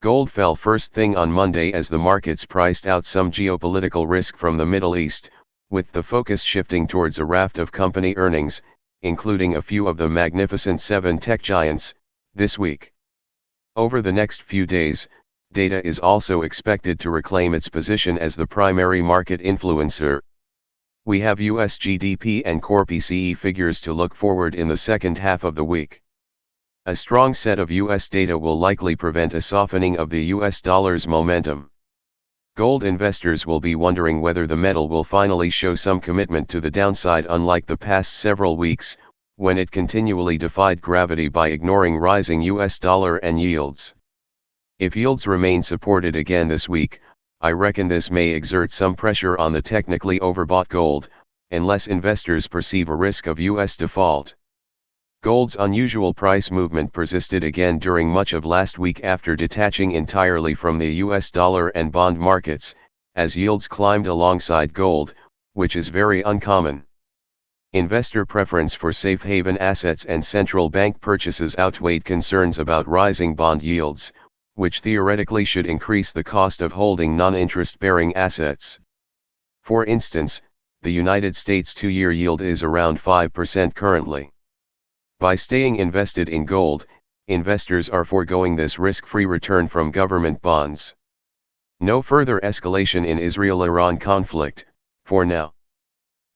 Gold fell first thing on Monday as the markets priced out some geopolitical risk from the Middle East, with the focus shifting towards a raft of company earnings, including a few of the Magnificent Seven tech giants, this week. Over the next few days, data is also expected to reclaim its position as the primary market influencer. We have US GDP and core PCE figures to look forward in the second half of the week. A strong set of US data will likely prevent a softening of the US dollar's momentum. Gold investors will be wondering whether the metal will finally show some commitment to the downside, unlike the past several weeks, when it continually defied gravity by ignoring rising US dollar and yields. If yields remain supported again this week, I reckon this may exert some pressure on the technically overbought gold, unless investors perceive a risk of US default. Gold's unusual price movement persisted again during much of last week after detaching entirely from the US dollar and bond markets, as yields climbed alongside gold, which is very uncommon. Investor preference for safe haven assets and central bank purchases outweighed concerns about rising bond yields, which theoretically should increase the cost of holding non-interest-bearing assets. For instance, the United States 2-year yield is around 5% currently. By staying invested in gold, investors are foregoing this risk-free return from government bonds. No further escalation in Israel-Iran conflict, for now.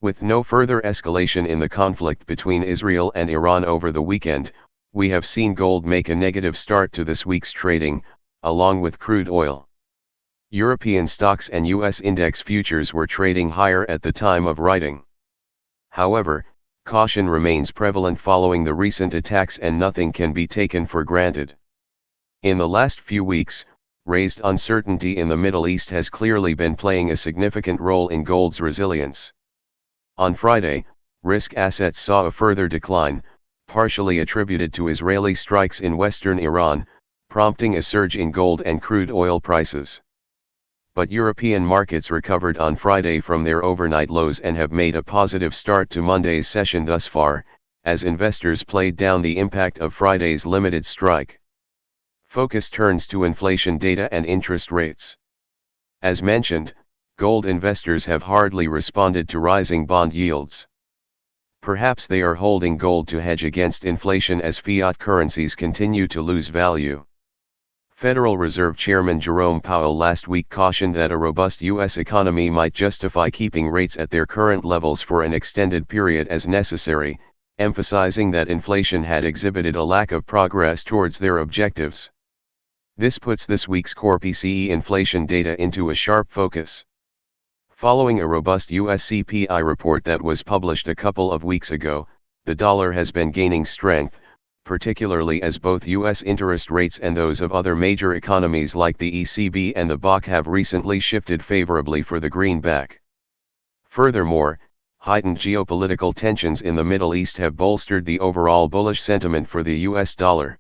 With no further escalation in the conflict between Israel and Iran over the weekend, we have seen gold make a negative start to this week's trading, along with crude oil. European stocks and US index futures were trading higher at the time of writing. However, caution remains prevalent following the recent attacks and nothing can be taken for granted. In the last few weeks, raised uncertainty in the Middle East has clearly been playing a significant role in gold's resilience. On Friday, risk assets saw a further decline, partially attributed to Israeli strikes in western Iran, prompting a surge in gold and crude oil prices. But European markets recovered on Friday from their overnight lows and have made a positive start to Monday's session thus far, as investors played down the impact of Friday's limited strike. Focus turns to inflation data and interest rates. As mentioned, gold investors have hardly responded to rising bond yields. Perhaps they are holding gold to hedge against inflation as fiat currencies continue to lose value. Federal Reserve Chairman Jerome Powell last week cautioned that a robust U.S. economy might justify keeping rates at their current levels for an extended period as necessary, emphasizing that inflation had exhibited a lack of progress towards their objectives. This puts this week's core PCE inflation data into a sharp focus. Following a robust U.S. CPI report that was published a couple of weeks ago, the dollar has been gaining strength, particularly as both U.S. interest rates and those of other major economies like the ECB and the BOC have recently shifted favorably for the greenback. Furthermore, heightened geopolitical tensions in the Middle East have bolstered the overall bullish sentiment for the U.S. dollar.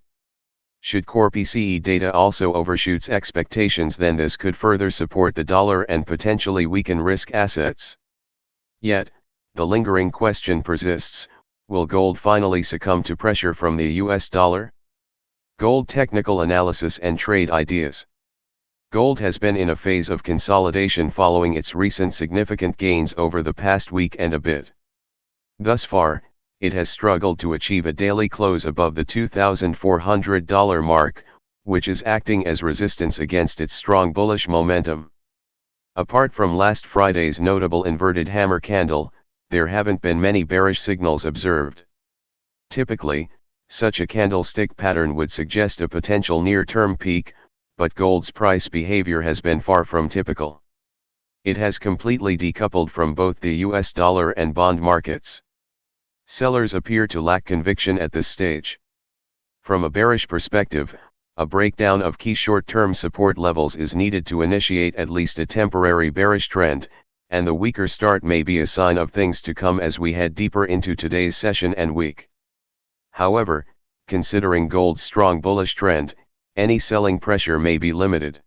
Should core PCE data also overshoots expectations, then this could further support the dollar and potentially weaken risk assets. Yet, the lingering question persists: will gold finally succumb to pressure from the US dollar? Gold technical analysis and trade ideas. Gold has been in a phase of consolidation following its recent significant gains over the past week and a bit. Thus far, it has struggled to achieve a daily close above the $2,400 mark, which is acting as resistance against its strong bullish momentum. Apart from last Friday's notable inverted hammer candle, there haven't been many bearish signals observed. Typically, such a candlestick pattern would suggest a potential near-term peak, but gold's price behavior has been far from typical. It has completely decoupled from both the US dollar and bond markets. Sellers appear to lack conviction at this stage. From a bearish perspective, a breakdown of key short-term support levels is needed to initiate at least a temporary bearish trend, and the weaker start may be a sign of things to come as we head deeper into today's session and week. However, considering gold's strong bullish trend, any selling pressure may be limited.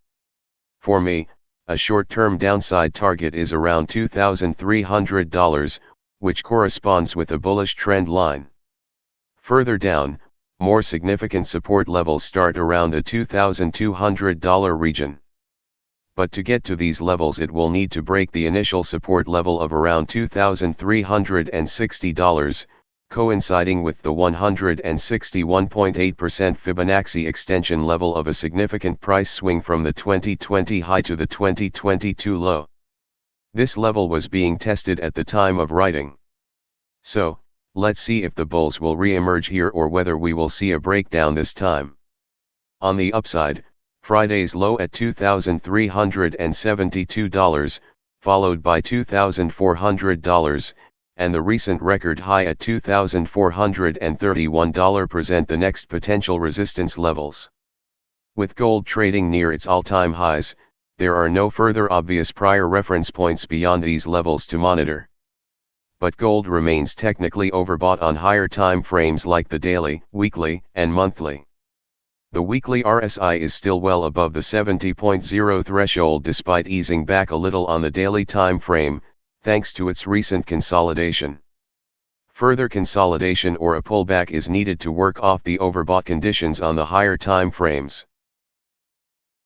For me, a short-term downside target is around $2,300, which corresponds with a bullish trend line. Further down, More significant support levels start around the $2,200 region. But to get to these levels it will need to break the initial support level of around $2,360, coinciding with the 161.8% Fibonacci extension level of a significant price swing from the 2020 high to the 2022 low. This level was being tested at the time of writing. So, let's see if the bulls will re-emerge here or whether we will see a breakdown this time. On the upside, Friday's low at $2,372, followed by $2,400, and the recent record high at $2,431 present the next potential resistance levels. With gold trading near its all-time highs, there are no further obvious prior reference points beyond these levels to monitor. But gold remains technically overbought on higher time frames like the daily, weekly, and monthly. The weekly RSI is still well above the 70.0 threshold despite easing back a little on the daily time frame, thanks to its recent consolidation. Further consolidation or a pullback is needed to work off the overbought conditions on the higher time frames.